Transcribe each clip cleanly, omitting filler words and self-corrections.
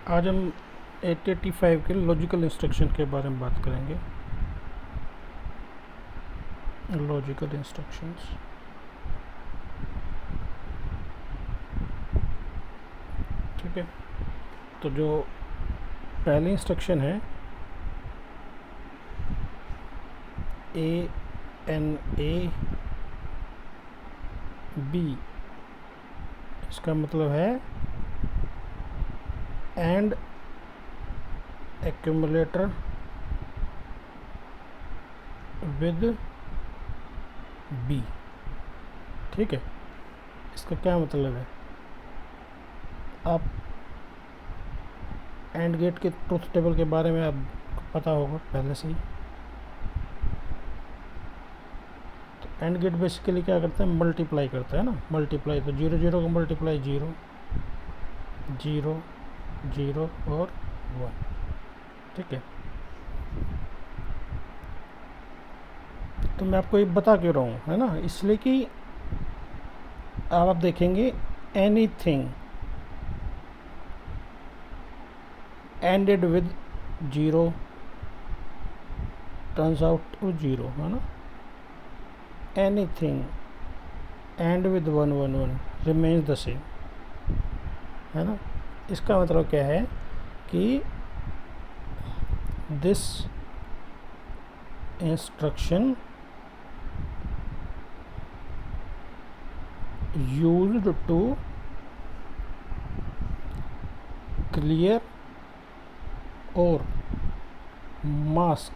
आज हम 885 के लॉजिकल इंस्ट्रक्शन के बारे में बात करेंगे। लॉजिकल इंस्ट्रक्शंस, ठीक है। तो जो पहली इंस्ट्रक्शन है ANA B, इसका मतलब है एंड एक्यूमुलेटर विद B, ठीक है। इसका क्या मतलब है? आप एंड गेट के ट्रुथ टेबल के बारे में आप पता होगा पहले से ही। तो एंड गेट बेसिकली क्या करता है? मल्टीप्लाई करता है ना, मल्टीप्लाई। तो 0 0 का मल्टीप्लाई 0 0 0 और 1, ठीक है। तो मैं आपको ये बता क्यों रहा हूँ, है ना, इसलिए कि आप देखेंगे anything ended with 0 turns out to 0, है ना। Anything end with 1 1 1 remains the same, है ना। इसका मतलब क्या है कि this instruction used to clear or mask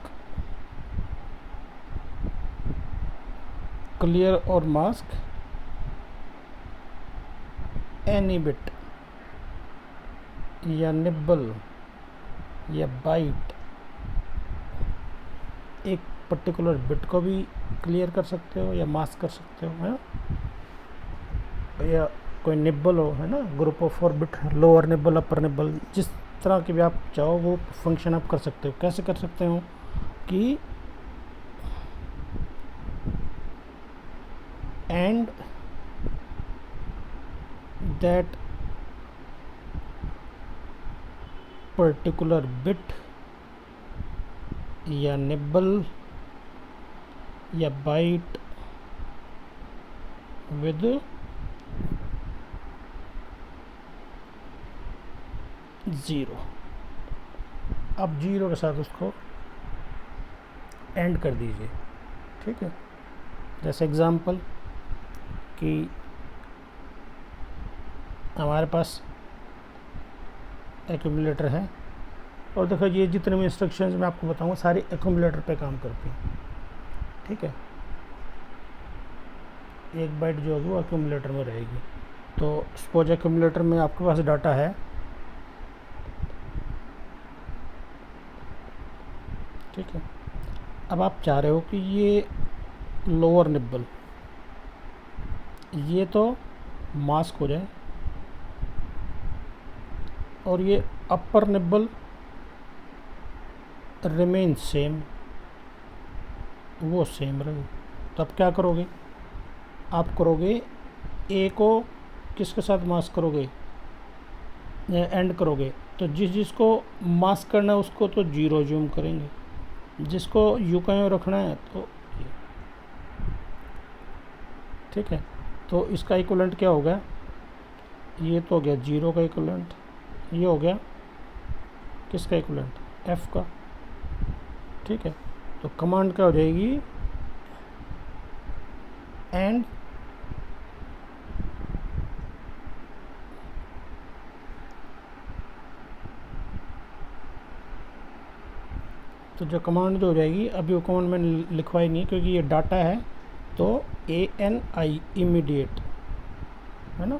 any bit या निब्बल या बाइट, एक पर्टिकुलर बिट को भी क्लियर कर सकते हो या मास्क कर सकते हो, है, या कोई निब्बल हो, है ना, group of 4 bit, lower nibble upper nibble, जिस तरह की भी आप चाहो वो फंक्शन आप कर सकते हो। कैसे कर सकते हो कि एंड दैट पर्टिकुलर बिट या निब्बल या बाइट विद 0। अब 0 के साथ उसको एंड कर दीजिए, ठीक है। जैसे एग्जांपल कि हमारे पास एक्यूमुलेटर है और देखो ये जितने भी इंस्ट्रक्शंस मैं आपको बताऊंगा सारी एक्यूमुलेटर पे काम करती हैं, ठीक है। एक बाइट जो होगी वो एक्यूमुलेटर में रहेगी। तो सपोज एक्यूमुलेटर में आपके पास डाटा है, ठीक है। अब आप चाह रहे हो कि ये लोअर निब्बल ये तो मास्क हो जाए और ये अपर निब्बल रिमेन सेम, वो सेम रहे। तो अब क्या करोगे? आप करोगे ए को किसके साथ मास्क करोगे, एंड करोगे। तो जिसको मास्क करना है उसको तो 0 जूम करेंगे, जिसको यू का रखना है तो ठीक है। तो इसका इक्विवेलेंट क्या होगा? ये तो हो गया 0 का इक्विवेलेंट, ये हो गया किसका इक्विवेलेंट? F का, ठीक है। तो कमांड क्या हो जाएगी? एंड तो जो कमांड जो हो जाएगी, अभी वो कमांड मैंने लिखवाई नहीं है क्योंकि ये डाटा है। तो ANI इमीडिएट, है ना।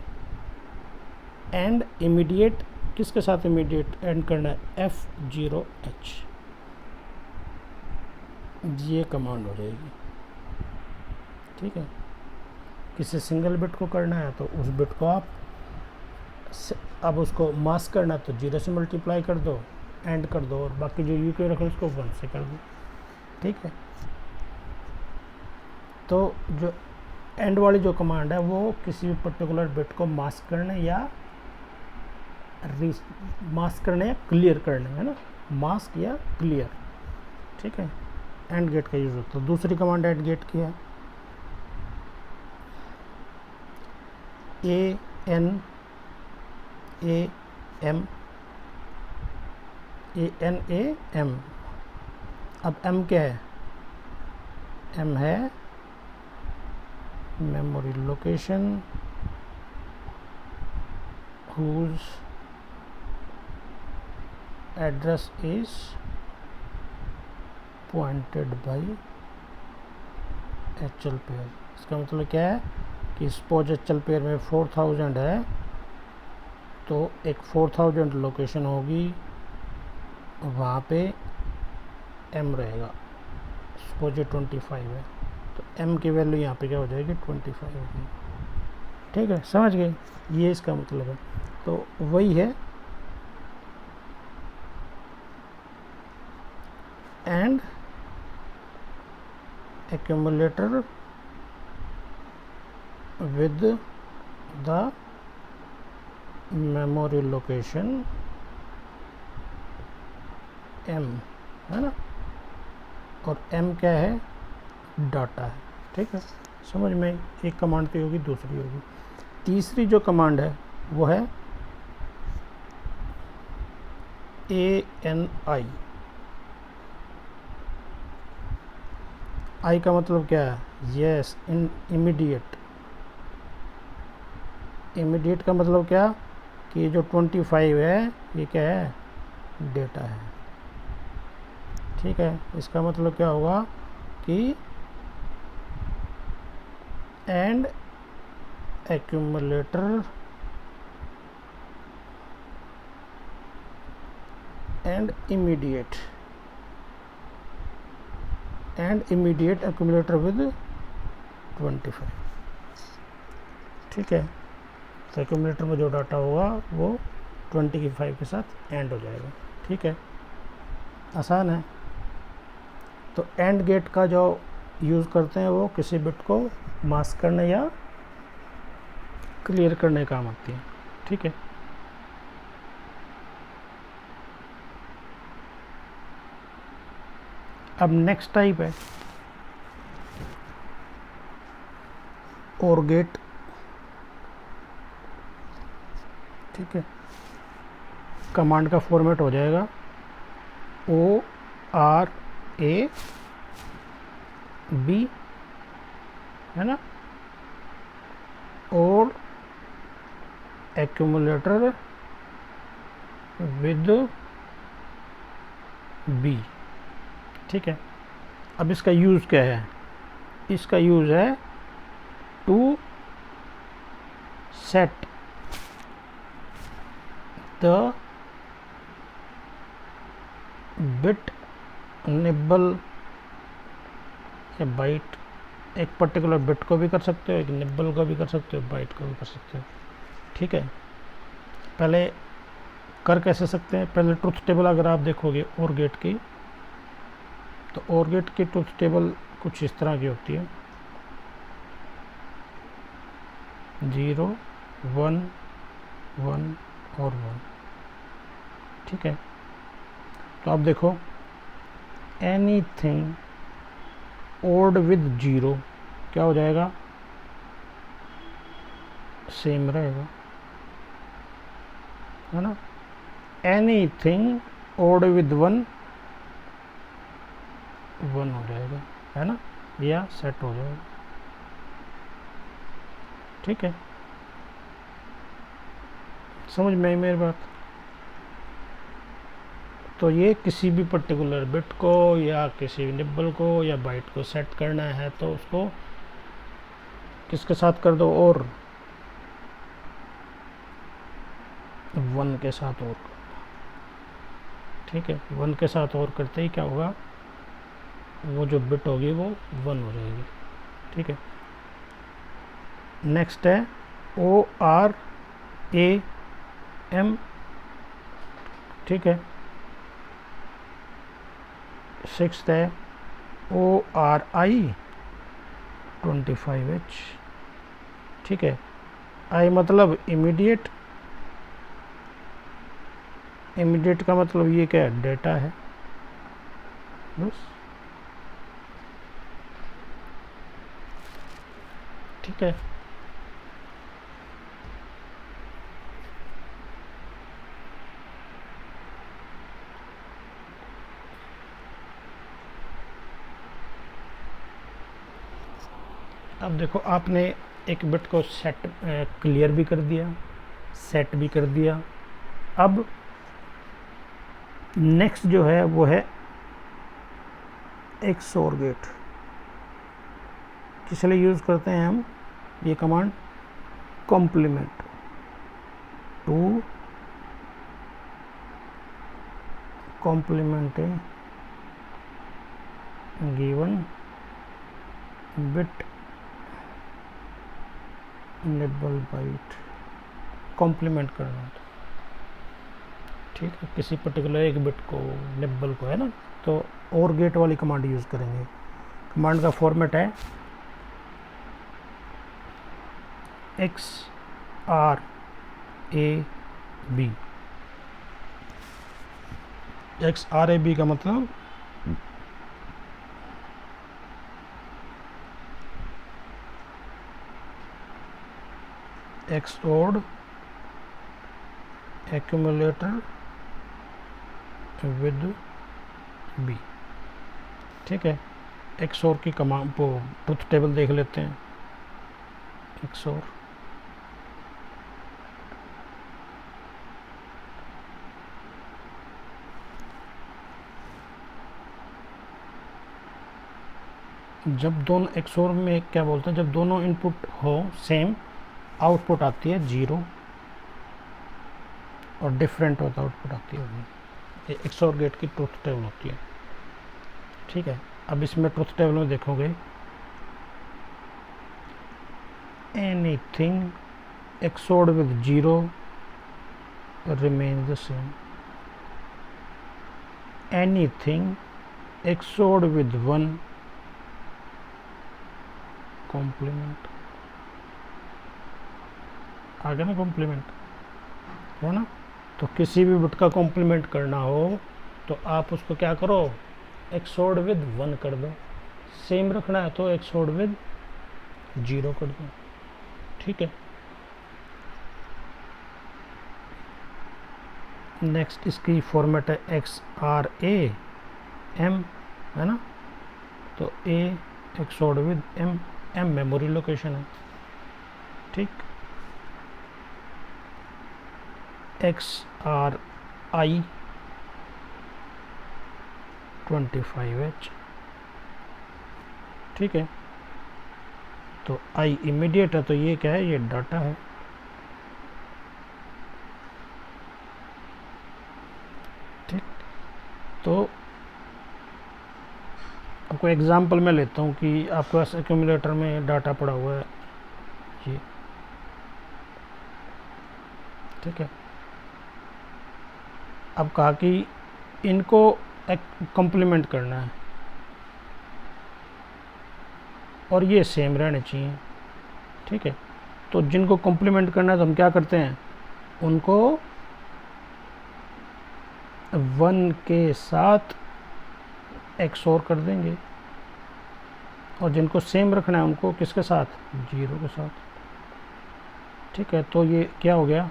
एंड इमीडिएट किसके साथ इमीडिएट एंड करना है? F0H, ये कमांड हो जाएगी, ठीक है। किसी सिंगल बिट को करना है तो उस बिट को आप अब उसको मास्क करना है तो 0 से मल्टीप्लाई कर दो, एंड कर दो, और बाकी जो यू के रखो उसको 1 से कर दो, ठीक है। तो जो एंड वाली जो कमांड है वो किसी भी पर्टिकुलर बिट को मास्क करने या मास्क करने या क्लियर करने, है ना, मास्क या क्लियर, ठीक है, एंड गेट का यूज़ होता है। दूसरी कमांड एंड गेट की है, ANAM, अब M क्या है, M है memory location whose address is pointed by HL pair। इसका मतलब क्या है कि सपोज HL पेयर में 4000 है, तो एक 4000 लोकेशन होगी, वहाँ पे M रहेगा। सपोज 25 है, तो M की वैल्यू यहाँ पे क्या हो जाएगी, 25 होगी। ठीक है, समझ गए, ये इसका मतलब है। तो वही है and accumulator with the memory location M, है ना, और M क्या है, डाटा है। ठीक है, समझ में, एक कमांड पे होगी, दूसरी होगी। तीसरी जो कमांड है वो है ANI। आई का मतलब क्या है, यस, इमीडिएट। इमीडिएट का मतलब क्या, कि जो 25 है ये क्या है, डेटा है। ठीक है, इसका मतलब क्या होगा कि and accumulator and immediate accumulator with 25। ठीक है, तो एक्यूमुलेटर में जो डाटा होगा वो 25 के साथ एंड हो जाएगा। ठीक है, आसान है। तो एंड गेट का जो यूज़ करते हैं वो किसी बिट को मास्क करने या क्लियर करने काम आती है। ठीक है, अब नेक्स्ट टाइप है और गेट। ठीक है, कमांड का फॉर्मेट हो जाएगा ORAB, है ना, और एक्यूमुलेटर विद B। ठीक है, अब इसका यूज़ क्या है, इसका यूज़ है to set the bit nibble या बाइट। एक पर्टिकुलर बिट को भी कर सकते हो, एक निबल को भी कर सकते हो, बाइट को भी कर सकते हो। ठीक है, पहले कर कैसे सकते हैं, पहले ट्रुथ टेबल अगर आप देखोगे और गेट की, तो और गेट की ट्रुथ टेबल कुछ इस तरह की होती है, 0 1 1 और 1। ठीक है, तो आप देखो एनीथिंग ओड विद 0 क्या हो जाएगा, सेम रहेगा, है ना। एनीथिंग ओड विद 1 1 हो जाएगा, है ना, या सेट हो जाएगा। ठीक है, समझ में आई मेरी बात। तो ये किसी भी पर्टिकुलर बिट को या किसी निबल को या बाइट को सेट करना है तो उसको किसके साथ कर दो, और 1 के साथ और कर दो। ठीक है, 1 के साथ और करते ही क्या होगा, वो जो बिट होगी वो 1 हो जाएगी। ठीक है, नेक्स्ट है ORAM। ठीक है, 6th है ORI25H। ठीक है, आई मतलब इमीडिएट, इमीडिएट का मतलब ये क्या है, डेटा है बस, ठीक है। अब देखो आपने एक बिट को सेट क्लियर भी कर दिया, सेट भी कर दिया। अब नेक्स्ट जो है वो है एक्सोर गेट। किस लिए यूज़ करते हैं हम ये command, complement to complement given bit nibble byte, complement करना, ठीक है, किसी पर्टिकुलर एक बिट को, निबल को, है ना। तो और गेट वाली कमांड यूज़ करेंगे। कमांड का फॉर्मेट है X R A B. X R A B का मतलब XORed accumulator with B, ठीक है। XOR की कमांड वो ट्रुथ टेबल देख लेते हैं। XOR जब दोनों XOR में क्या बोलते हैं, जब दोनों इनपुट हो सेम, आउटपुट आती है 0 और डिफरेंट होता आउटपुट आती है। ये XOR गेट की ट्रुथ टेबल होती है, ठीक है। अब इसमें ट्रुथ टेबल में देखोगे anything XORed with 0 remains the same, anything XORed with 1 complement. आ गया ना कॉम्प्लीमेंट, है ना। तो किसी भी बिट का कॉम्प्लीमेंट करना हो तो आप उसको क्या करो, XORed विद 1 कर दो। सेम रखना है तो XORed विद 0 कर दो, ठीक है। नेक्स्ट इसकी फॉर्मेट है XRAM, है ना। तो A XORed with M, M memory location है, ठीक। XRI 25H, ठीक है। तो I इमीडिएट है, तो ये क्या है, ये डाटा है, ठीक। तो आपको एग्जांपल मैं लेता हूँ कि आपके पास एक्यूमुलेटर में डाटा पड़ा हुआ है ये, ठीक है। अब कहा कि इनको कॉम्प्लीमेंट करना है और ये सेम रहने चाहिए, ठीक है। तो जिनको कॉम्प्लीमेंट करना है तो हम क्या करते हैं, उनको 1 के साथ XOR कर देंगे, और जिनको सेम रखना है उनको किसके साथ, 0 के साथ, ठीक है। तो ये क्या हो गया,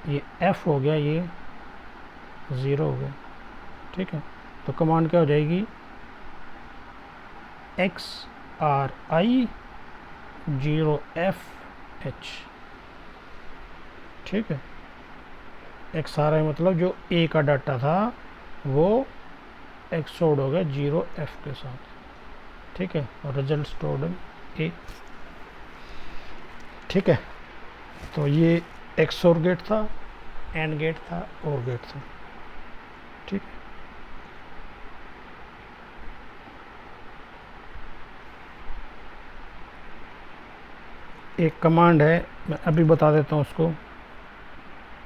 ये F हो गया, ये 0 हो गया, ठीक है। तो कमांड क्या हो जाएगी, XRI 0FH, ठीक है। XRI मतलब जो A का डाटा था वो XORed हो गया 0F के साथ, ठीक है। और रिजल्ट स्टोर्ड इन A, ठीक है। तो ये XOR गेट था, AND गेट था, OR गेट था, ठीक है। एक कमांड है, मैं अभी बता देता हूँ उसको।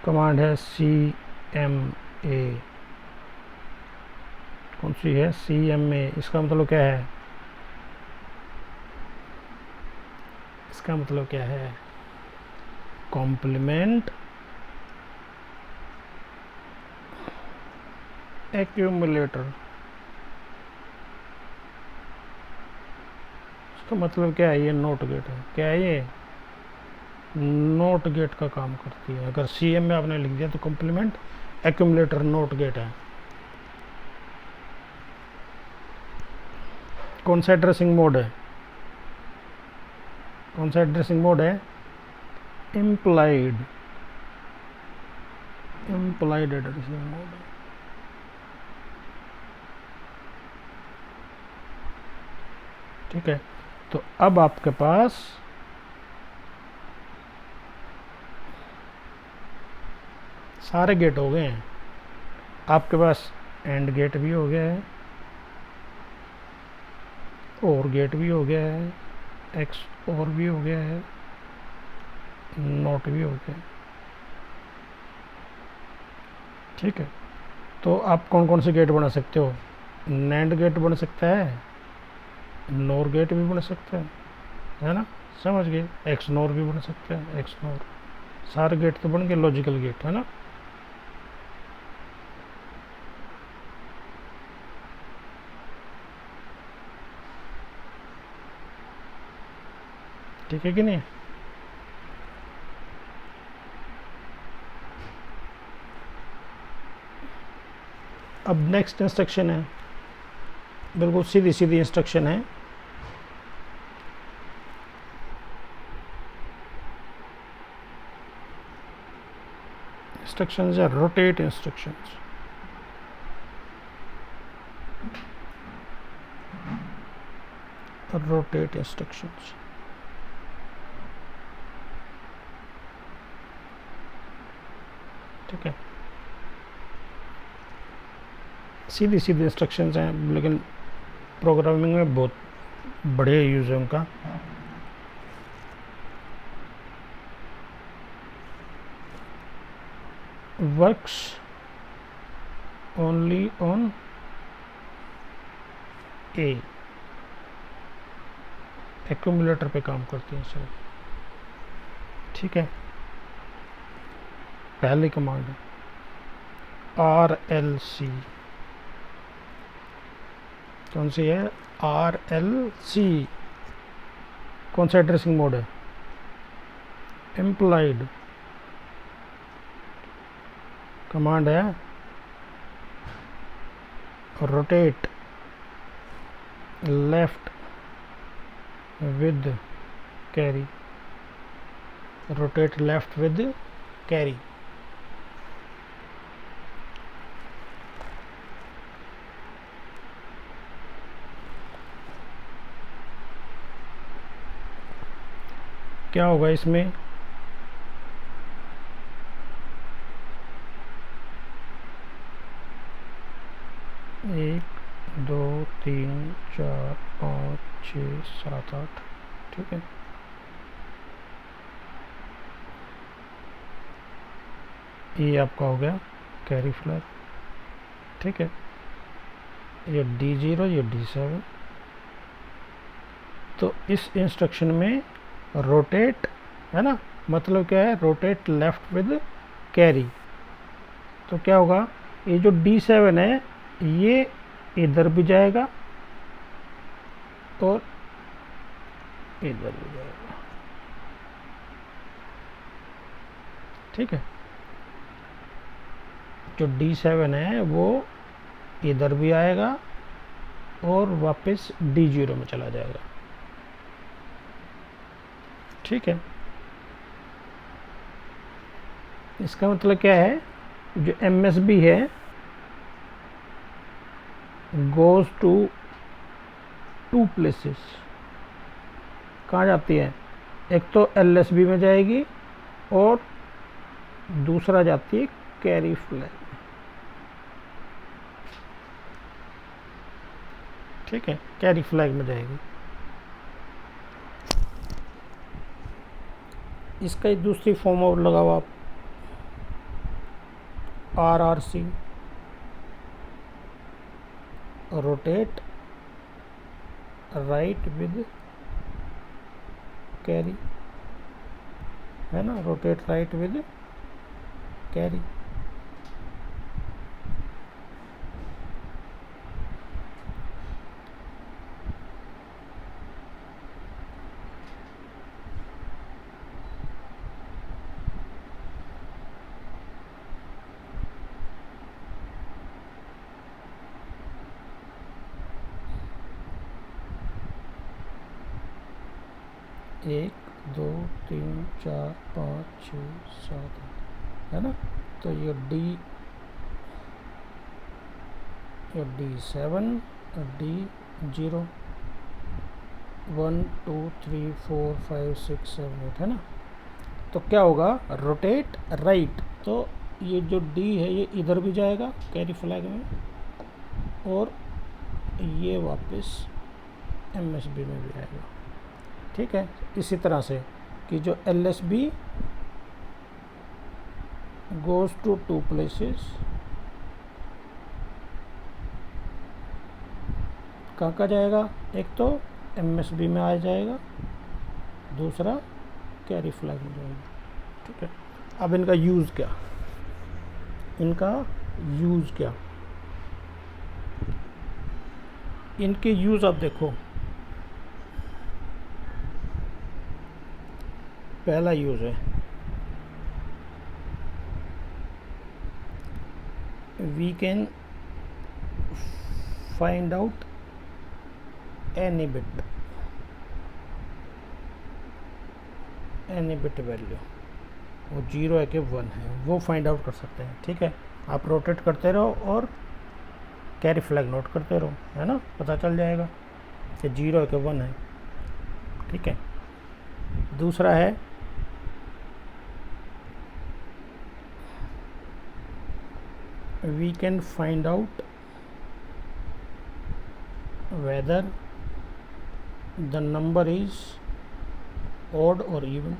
कमांड है CMA, कौन सी है, CMA। इसका मतलब क्या है, इसका मतलब क्या है, कॉम्प्लीमेंट एक्यूमुलेटर, इसका मतलब क्या है? ये नोट गेट है। क्या है ये? नोट गेट का काम करती है। अगर सीएम में आपने लिख दिया तो कॉम्प्लीमेंट एक्यूमुलेटर नोट गेट है। कौन सा एड्रेसिंग मोड है? कौन सा एड्रेसिंग मोड है? इम्प्लाइड एड्रेसिंग मोड है। ठीक है, तो अब आपके पास सारे गेट हो गए हैं। आपके पास एंड गेट भी हो गया है, और गेट भी हो गया है, एक्स और भी हो गया है, नोट भी हो गया है। ठीक है, तो आप कौन कौन से गेट बना सकते हो? नैंड गेट बन सकता है, नोर गेट भी बन सकता है ना, समझ गए? एक्स नोर भी बन सकता है, एक्स नोर। सारे गेट तो बन गए लॉजिकल गेट, है ना। ठीक है कि नहीं? अब नेक्स्ट इंस्ट्रक्शन है, बिल्कुल सीधी सीधी इंस्ट्रक्शन है। इंस्ट्रक्शंस है रोटेट इंस्ट्रक्शंस। रोटेट इंस्ट्रक्शंस, ठीक है। सीधी सीधी इंस्ट्रक्शंस हैं, लेकिन प्रोग्रामिंग में बहुत बढ़िया यूज़ है उनका। Works only on A, accumulator पे काम करती हैं सिर्फ। ठीक है, पहली कमांड है RLC। कौन सी है? RLC। कौन सा एड्रेसिंग मोड है? इम्प्लाइड। कमांड है rotate left with carry, rotate left with carry. क्या होगा इसमें? एक, दो, तीन, चार, पाँच, छः, सात, आठ। ठीक है, ये आपका हो गया कैरी फ्लैग। ठीक है, ये D0, ये D7। तो इस इंस्ट्रक्शन में रोटेट है ना, मतलब क्या है? Rotate left with carry. तो क्या होगा? ये जो D7 है ये इधर भी जाएगा और इधर भी जाएगा। ठीक है, जो D7 है वो इधर भी आएगा और वापस D0 में चला जाएगा। ठीक है, इसका मतलब क्या है? जो MSB है गोज टू टू प्लेसेस। कहाँ जाती है? एक तो LSB में जाएगी और दूसरा जाती है कैरी फ्लैग। ठीक है, कैरी फ्लैग में जाएगी। इसका एक दूसरी फॉर्म और लगाओ आप, RRC, rotate right with carry, है ना, रोटेट राइट विद कैरी। एक, दो, तीन, चार, पाँच, छः, सात, है ना। तो ये D7, D0, 1 2 3 4 5 6 7 8, है ना। तो क्या होगा, रोटेट राइट, तो ये जो D है ये इधर भी जाएगा कैरी फ्लैग में, और ये वापस MSB में भी आएगा। ठीक है, इसी तरह से कि जो LSB गोज़ टू 2 प्लेसेस, कहाँ जाएगा, एक तो MSB में आ जाएगा, दूसरा कैरी फ्लैग में जाएगा। ठीक है, अब इनका यूज़ क्या, इनके यूज़ आप देखो। पहला यूज़ है, we can find out any bit value, वो 0 है कि 1 है, वो फाइंड आउट कर सकते हैं। ठीक है, आप रोटेट करते रहो और कैरी फ्लैग नोट करते रहो, है ना, पता चल जाएगा कि 0 है कि 1 है। ठीक है, दूसरा है we can find out whether the number is odd और इवन।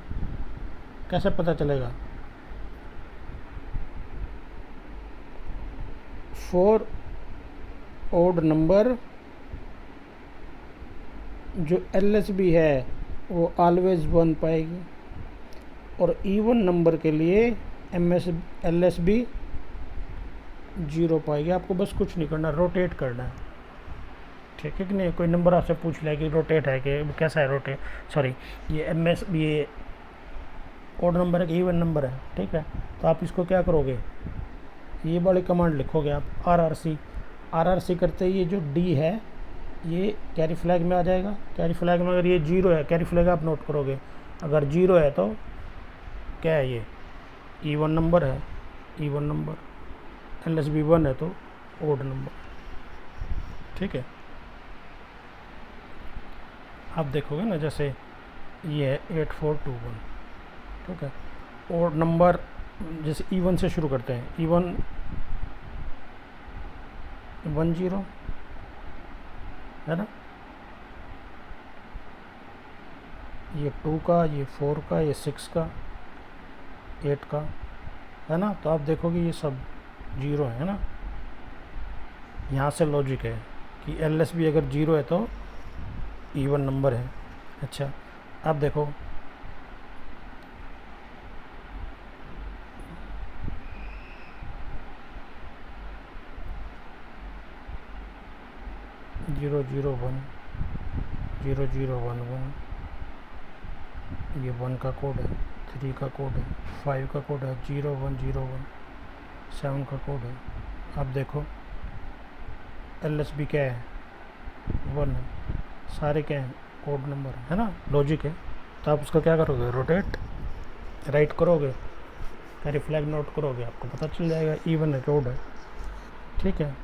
कैसे पता चलेगा, फॉर ऑड नंबर जो LSB है वो ऑलवेज 1 पाएगी, और इवन नंबर के लिए LSB 0 पाएगी। आपको बस कुछ नहीं करना, रोटेट करना है। ठीक है कि नहीं, कोई नंबर आपसे पूछ ले कि रोटेट है कि कैसा है रोटेट, सॉरी ये ऑड नंबर है कि इवन नंबर है। ठीक है, तो आप इसको क्या करोगे, ये वाली कमांड लिखोगे आप, RRC करते ही ये जो D है ये कैरी फ्लैग में आ जाएगा। कैरी फ्लैग में अगर ये 0 है, कैरी फ्लैग आप नोट करोगे, अगर 0 है तो क्या है, ये इवन नंबर है, इवन नंबर। LSB 1 है तो ऑड नंबर। ठीक है, आप देखोगे ना, जैसे ये है 8421। ठीक है, ऑड नंबर जैसे इवन से शुरू करते हैं, इवन 10 है ना, ये 2 का, ये 4 का, ये 6 का, 8 का, है ना। तो आप देखोगे ये सब 0 है ना। यहाँ से लॉजिक है कि LSB अगर 0 है तो इवन नंबर है। अच्छा, अब देखो जीरो जीरो वन, 0011, ये 1 का कोड है, 3 का कोड है, 5 का कोड है, 0101, 7 का कोड है। अब देखो LSB क्या है, 1 है, सारे क्या हैं, कोड नंबर है ना, लॉजिक है। तो आप उसका क्या करोगे, रोटेट राइट करोगे, कैरी फ्लैग नोट करोगे, आपको पता चल जाएगा इवन है कोड है। ठीक है,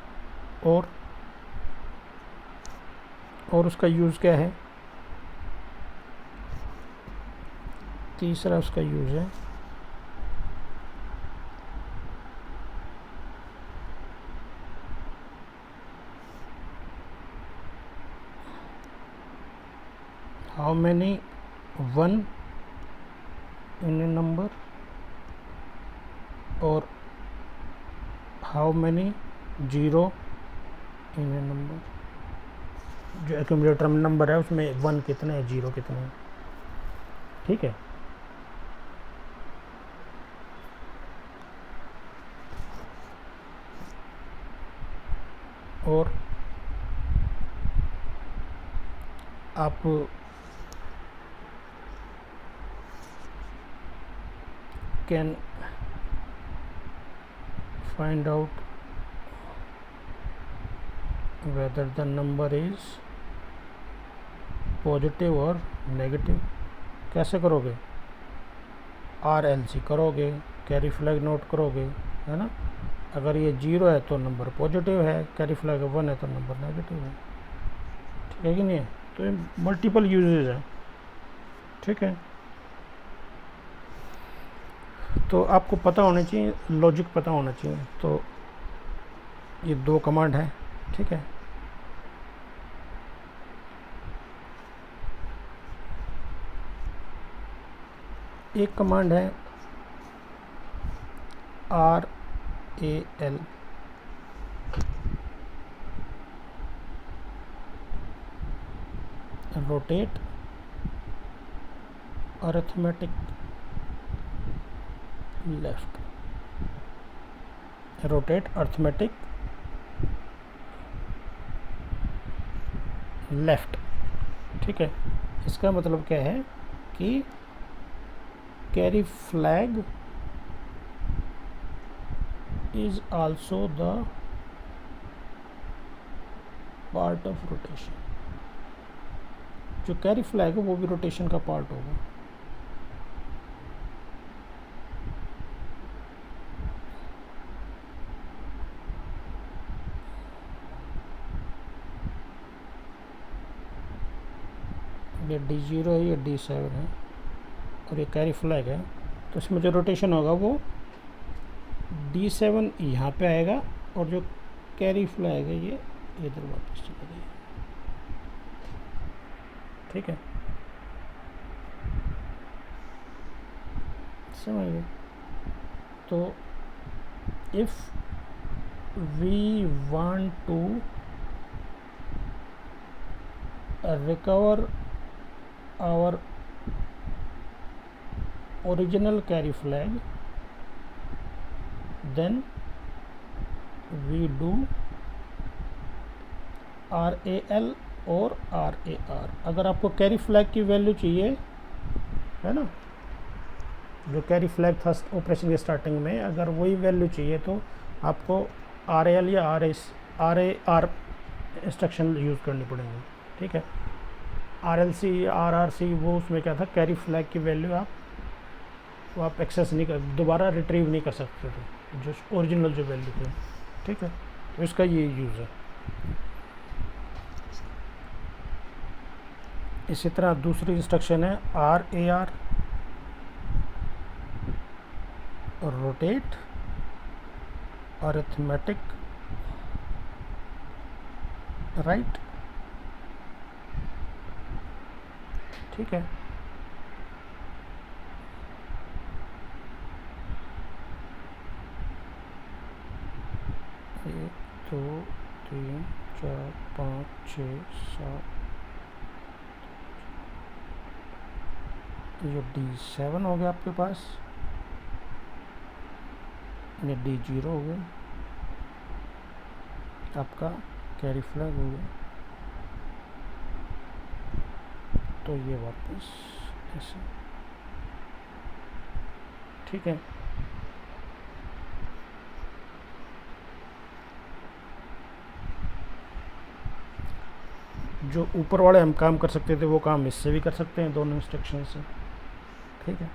और उसका यूज़ क्या है, तीसरा उसका यूज़ है how many 1 in a number और how many 0 in a number. जो एक्यूमुलेटर नंबर है उसमें 1 कितने हैं, 0 कितने हैं। ठीक है, और आप can find out whether the number is positive or negative। कैसे करोगे, RLC करोगे, कैरी फ्लैग नोट करोगे, है ना। अगर ये 0 है तो नंबर पॉजिटिव है, कैरी फ्लैग 1 है तो नंबर नेगेटिव है, ठीक है कि नहीं है। तो ये मल्टीपल यूजेज है, ठीक है। तो आपको पता होना चाहिए, लॉजिक पता होना चाहिए। तो ये 2 कमांड है, ठीक है। एक कमांड है RAL, rotate arithmetic left, rotate arithmetic left, ठीक है। इसका मतलब क्या है कि carry flag is also the part of rotation. जो कैरी फ्लैग है वो भी रोटेशन का पार्ट होगा। ये D0 है, ये D7 है और ये कैरी फ्लैग है, तो इसमें जो रोटेशन होगा वो D7 यहाँ पे आएगा और जो कैरी फ्लैग है ये इधर वापस चला जाएगा, ठीक है। समझ गए। तो if we want to recover our original carry flag, then we do RAL और RAR। अगर आपको कैरी फ्लैग की वैल्यू चाहिए, है ना, जो कैरी फ्लैग था ऑपरेशन के स्टार्टिंग में, अगर वही वैल्यू चाहिए तो आपको RAL या RAR इंस्ट्रक्शन यूज़ करनी पड़ेगी, ठीक है। RLC RRC वो उसमें क्या था, कैरी फ्लैग की वैल्यू आप एक्सेस नहीं कर, दोबारा रिट्रीव नहीं कर सकते थे जो ओरिजिनल जो वैल्यू थी, ठीक है। तो इसका ये यूज़ है। इसी तरह दूसरी इंस्ट्रक्शन है RAR, रोटेट अरिथमेटिक राइट, ठीक है। 1 2 3 4 5 6 7, ये D7 हो गया आपके पास, ये D0 हो गया आपका कैरी फ्लैग हो गया। तो ये वापस ऐसे, ठीक है। जो ऊपर वाले हम काम कर सकते थे वो काम इससे भी कर सकते हैं, दोनों इंस्ट्रक्शन से, ठीक है।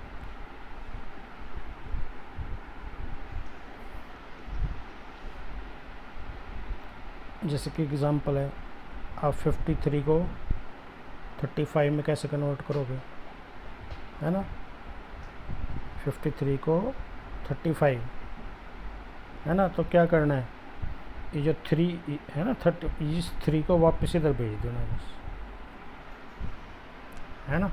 जैसे कि एग्ज़ाम्पल है, आप 53 को 35 में कैसे कन्वर्ट करोगे, है ना। 53 को 35, है ना। तो क्या करना है, ये जो 3 है ना, 30, इस 3 को वापस इधर भेज देना बस, है ना।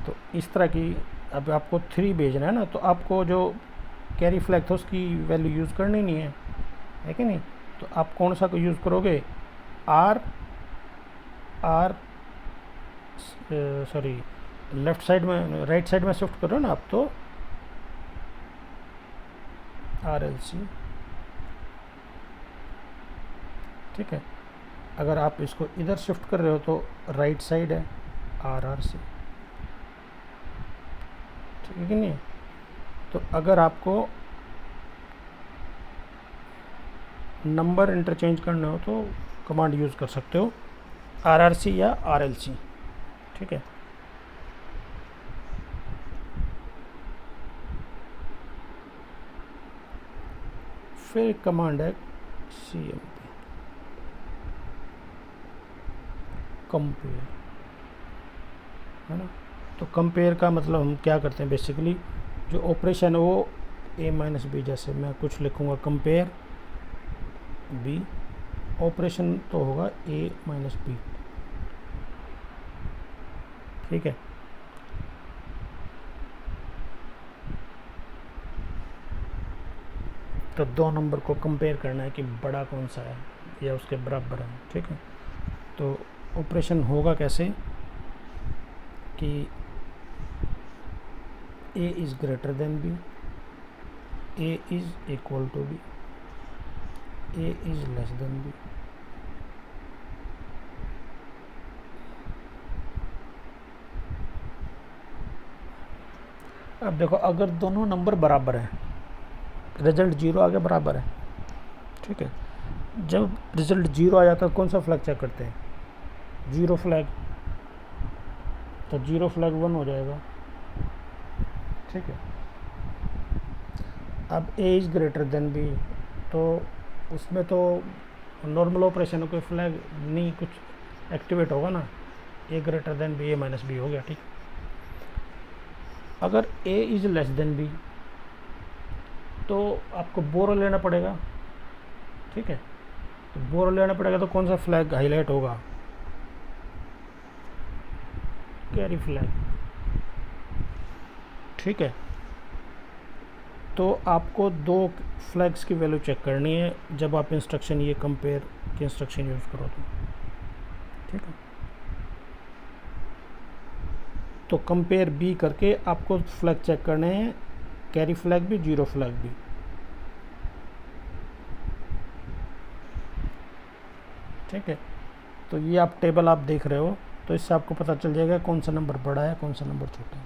तो इस तरह की, अब आपको 3 भेजना है ना, तो आपको जो कैरी फ्लैग था उसकी वैल्यू यूज़ करनी नहीं है कि नहीं। तो आप कौन सा को यूज़ करोगे, सॉरी लेफ़्ट साइड में, राइट साइड में शिफ्ट करो ना आप, तो RLC, ठीक है। अगर आप इसको इधर शिफ्ट कर रहे हो तो राइट साइड है RRC, ठीक है कि नहीं। तो अगर आपको नंबर इंटरचेंज करने हो तो कमांड यूज़ कर सकते हो RRC या RLC, ठीक है। फिर कमांड है CMP कंपेयर, है ना। तो कंपेयर का मतलब हम क्या करते हैं, बेसिकली जो ऑपरेशन है वो A माइनस बी, जैसे मैं कुछ लिखूँगा कंपेयर B, ऑपरेशन तो होगा A माइनस बी, ठीक है। तो दो नंबर को कंपेयर करना है कि बड़ा कौन सा है या उसके बराबर है, ठीक है। तो ऑपरेशन होगा कैसे कि A is greater than B, A is equal to B, A is less than B। अब देखो, अगर दोनों नंबर बराबर हैं, रिजल्ट 0 आ गया, बराबर है, ठीक है। जब रिजल्ट 0 आ जाता है कौन सा फ्लैग चेक करते हैं, 0 फ्लैग, तो 0 फ्लैग 1 हो जाएगा, ठीक है। अब A is greater than B, तो उसमें तो नॉर्मल ऑपरेशन है, कोई फ्लैग नहीं कुछ एक्टिवेट होगा ना, A greater than B, A minus B हो गया, ठीक। अगर A is less than B तो आपको बोरो लेना पड़ेगा, ठीक है। तो बोरो लेना पड़ेगा तो कौन सा फ्लैग हाईलाइट होगा, कैरी फ्लैग, ठीक है। तो आपको दो फ्लैग्स की वैल्यू चेक करनी है जब आप इंस्ट्रक्शन, ये कंपेयर की इंस्ट्रक्शन यूज़ करो तो, ठीक है। तो कंपेयर बी करके आपको फ्लैग चेक करने हैं, कैरी फ्लैग भी, 0 फ्लैग भी, ठीक है। तो ये आप टेबल आप देख रहे हो, तो इससे आपको पता चल जाएगा कौन सा नंबर बड़ा है, कौन सा नंबर छोटा है।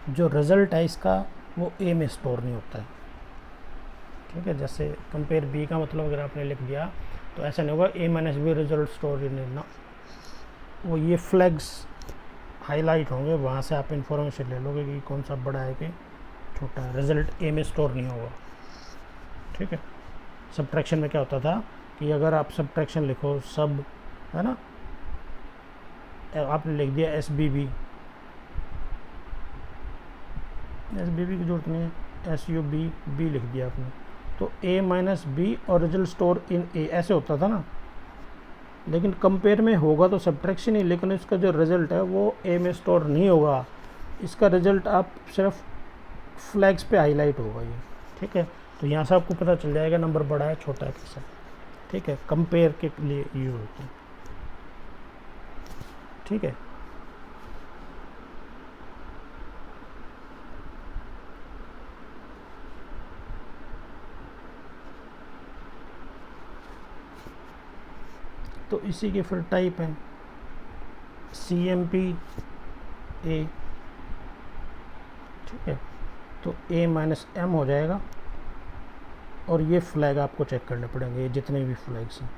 जो रिज़ल्ट है इसका वो A में स्टोर नहीं होता है, ठीक है। जैसे कंपेयर B का मतलब अगर आपने लिख दिया तो ऐसा नहीं होगा A minus B result store नहीं ना, वो ये फ्लैग्स हाईलाइट होंगे, वहाँ से आप इंफॉर्मेशन ले लोगे कि कौन सा बड़ा है कि छोटा है। रिज़ल्ट A में स्टोर नहीं होगा, ठीक है। सब्ट्रैक्शन में क्या होता था कि अगर आप सब्ट्रैक्शन लिखो, सब, है ना, आपने लिख दिया SBB, SBB की जरूरत नहीं है, SUB लिख दिया आपने, तो A माइनस बी और रिजल्ट स्टोर इन A ऐसे होता था ना। लेकिन कंपेयर में होगा तो सब्ट्रैक्शन ही, लेकिन इसका जो रिज़ल्ट है वो A में स्टोर नहीं होगा, इसका रिज़ल्ट आप सिर्फ फ्लैग्स पे हाईलाइट होगा ये, ठीक है। तो यहाँ से आपको पता चल जाएगा नंबर बड़ा है छोटा है कैसा, ठीक है। कंपेयर के लिए यूज होता है, ठीक है। तो इसी के फिर टाइप हैं CMP A, ठीक है। तो A माइनस M हो जाएगा, और ये फ्लैग आपको चेक करने पड़ेंगे, ये जितने भी फ्लैग्स हैं।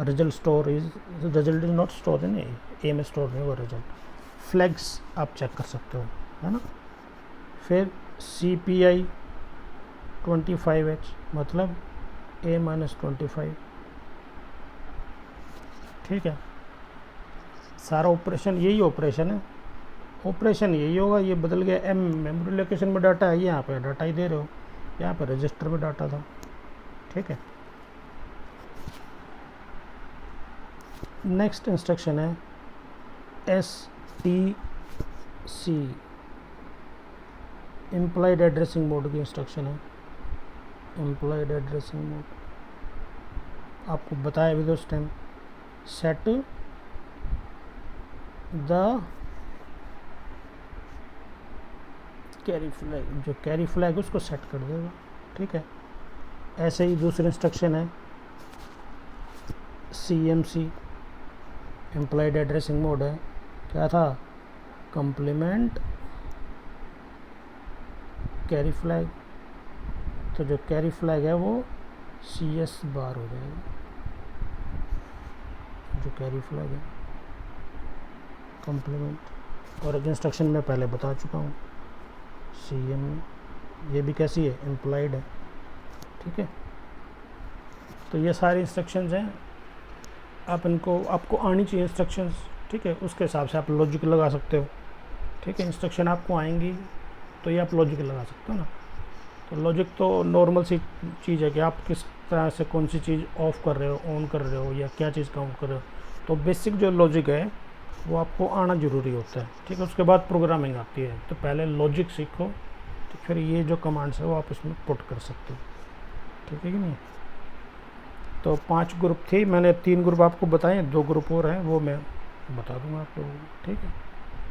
Result is not store in A में स्टोर नहीं होगा रिजल्ट, फ्लैग्स आप चेक कर सकते हो, है ना। फिर CPI 25H मतलब A माइनस 25, ठीक है। सारा ऑपरेशन यही ऑपरेशन है, ऑपरेशन यही होगा, ये बदल गया, M मेमोरी लोकेशन में डाटा है, यहाँ पे डाटा ही दे रहे हो, यहाँ पे रजिस्टर में डाटा था, ठीक है। नेक्स्ट इंस्ट्रक्शन है STC, इम्प्लाइड एड्रेसिंग मोड की इंस्ट्रक्शन है। इम्प्लाइड एड्रेसिंग मोड आपको बताया भी उस time, set the carry flag, जो कैरी फ्लैग उसको सेट कर देगा, ठीक है। ऐसे ही दूसरी इंस्ट्रक्शन है CMC, इम्प्लाइड एड्रेसिंग मोड है, क्या था, कम्प्लीमेंट कैरी फ्लैग, तो जो कैरी फ्लैग है वो CS बार हो जाएगा, जो कैरी फ्लैग है, कॉम्प्लीमेंट। और एक इंस्ट्रक्शन मैं पहले बता चुका हूँ, CM, ये भी कैसी है, इम्प्लाइड है, ठीक है। तो ये सारे इंस्ट्रक्शंस हैं, आप इनको, आपको आनी चाहिए इंस्ट्रक्शंस, ठीक है। उसके हिसाब से आप लॉजिक लगा सकते हो, ठीक है। इंस्ट्रक्शन आपको आएंगी तो ये आप लॉजिक लगा सकते हो ना। तो लॉजिक तो नॉर्मल सी चीज़ है कि आप किस तरह से कौन सी चीज़ ऑफ कर रहे हो, ऑन कर रहे हो, या क्या चीज़ काउंट कर रहे हो। तो बेसिक जो लॉजिक है वो आपको आना ज़रूरी होता है, ठीक है। उसके बाद प्रोग्रामिंग आती है, तो पहले लॉजिक सीखो, तो फिर ये जो कमांड्स है वो आप इसमें पुट कर सकते हो, ठीक है कि नहीं। तो 5 ग्रुप थे, मैंने 3 ग्रुप आपको बताए, 2 ग्रुप और हैं वो मैं बता दूंगा आप लोगों को, ठीक है।